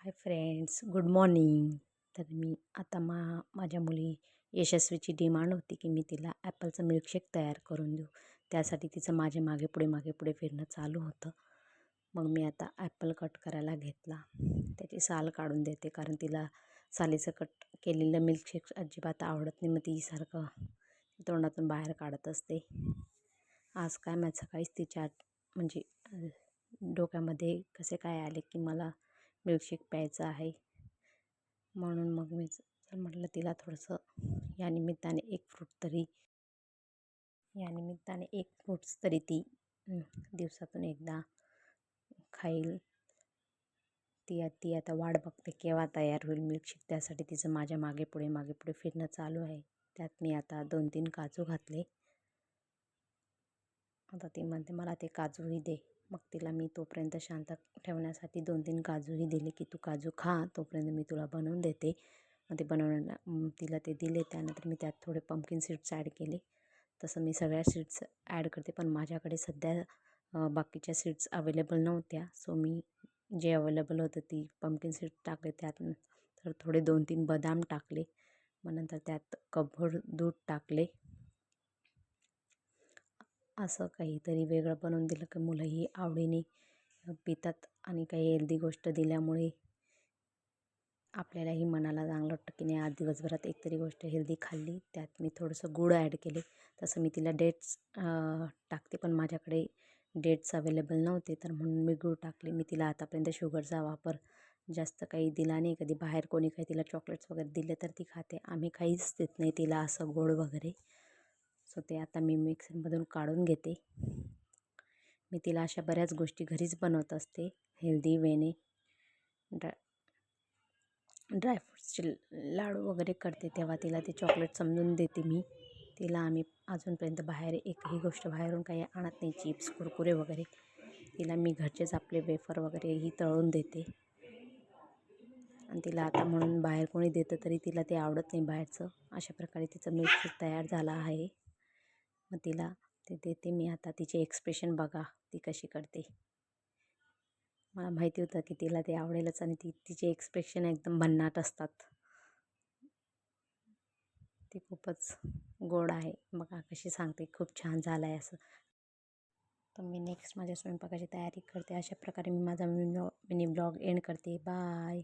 Hi friends, good morning. तर मी आता माझ्या मुली यशस्वीची डिमांड होती की मी तिला ॲपलचं मिल्कशेक तयार करून देऊ. त्यासाठी तिचं माझे मागे पुढे फिरणं चालू होतं. मग मी आता ॲपल कट करायला घेतला. त्याची साल काढून देते कारण तिला सालीचं कट केलेलं मिल्कशेक अजिबात आवडत नाही. मग ती सारखं तोंडातून बाहेर काढत असते. आज काय माहीत सकाळीच तिच्या म्हणजे डोक्यामध्ये कसे काय आले की मला मिल्कशेक प्यायचा आहे. म्हणून मग मी म्हटलं तिला थोडंसं एक फ्रूट्स तरी ती दिवसातून एकदा खाईल. ती आता वाट बघते केव्हा तयार होईल मिल्कशेक. त्यासाठी तिचं माझ्या मागे पुढे फिरणं चालू आहे. त्यात मी आता 2-3 काजू घातले. आता ती म्हणते मला ते काजूही दे. मग तिला मी तोपर्यंत शांत ठेवण्यासाठी 2-3 काजूही दिले की तू काजू खा, तोपर्यंत मी तुला बनवून देते. मग ते तिला ते दिले. त्यानंतर मी त्यात थोडे पंपकिन सीड्स ॲड केले. तसं मी सगळ्या सीड्स ॲड करते, पण माझ्याकडे सध्या बाकीच्या सीड्स अवेलेबल नव्हत्या. सो मी जे अवेलेबल होतं ती पंपकिन सीड्स टाकले. त्यानंतर थोडे 2-3 बदाम टाकले. मग नंतर त्यात कपभर दूध टाकले. असं काहीतरी वेगळं बनवून दिलं की मुलंही आवडीने पितात आणि काही हेल्दी गोष्ट दिल्यामुळे आपल्यालाही मनाला चांगलं वाटतं की नाही आज दिवसभरात एकतरी गोष्ट हेल्दी खाल्ली. त्यात मी थोडंसं गूळ ॲड केले. तसं मी तिला डेट्स टाकते, पण माझ्याकडे डेट्स अवेलेबल नव्हते, तर म्हणून मी गूळ टाकले. मी तिला आतापर्यंत शुगरचा वापर जास्त काही दिला नाही. कधी बाहेर कोणी काही तिला चॉकलेट्स वगैरे दिले तर ती खाते. आम्ही काहीच देत नाही तिला असं गोड वगैरे. सो ते आता मी मिक्सरमधून काढून घेते. मी तिला अशा बऱ्याच गोष्टी घरीच बनवत असते हेल्दी वेने. ड्रायफ्रूट्सचे लाडू वगैरे करते तेव्हा तिला ते चॉकलेट समजून देते मी तिला. आम्ही अजूनपर्यंत बाहेर एकही गोष्ट बाहेरून काही आणत नाही, चिप्स कुरकुरे वगैरे. तिला मी घरचेच आपले वेफर वगैरेही तळून देते. आणि तिला आता म्हणून बाहेर कोणी देतं तरी तिला ते आवडत नाही बाहेरचं. अशा प्रकारे तिचं मिल्कशेक तयार झाला आहे. मग तिला ते देते मी. आता तिचे एक्सप्रेशन बघा ती कशी करते. मला माहिती होतं की तिला ते आवडेलच आणि तिचे एक्सप्रेशन एकदम भन्नाट असतात. ती खूपच गोड आहे. बघा कशी सांगते खूप छान झालं आहे असं. तर मी नेक्स्ट माझ्या स्वयंपाकाची तयारी करते. अशा प्रकारे मी माझा मिनी ब्लॉग एंड करते. बाय.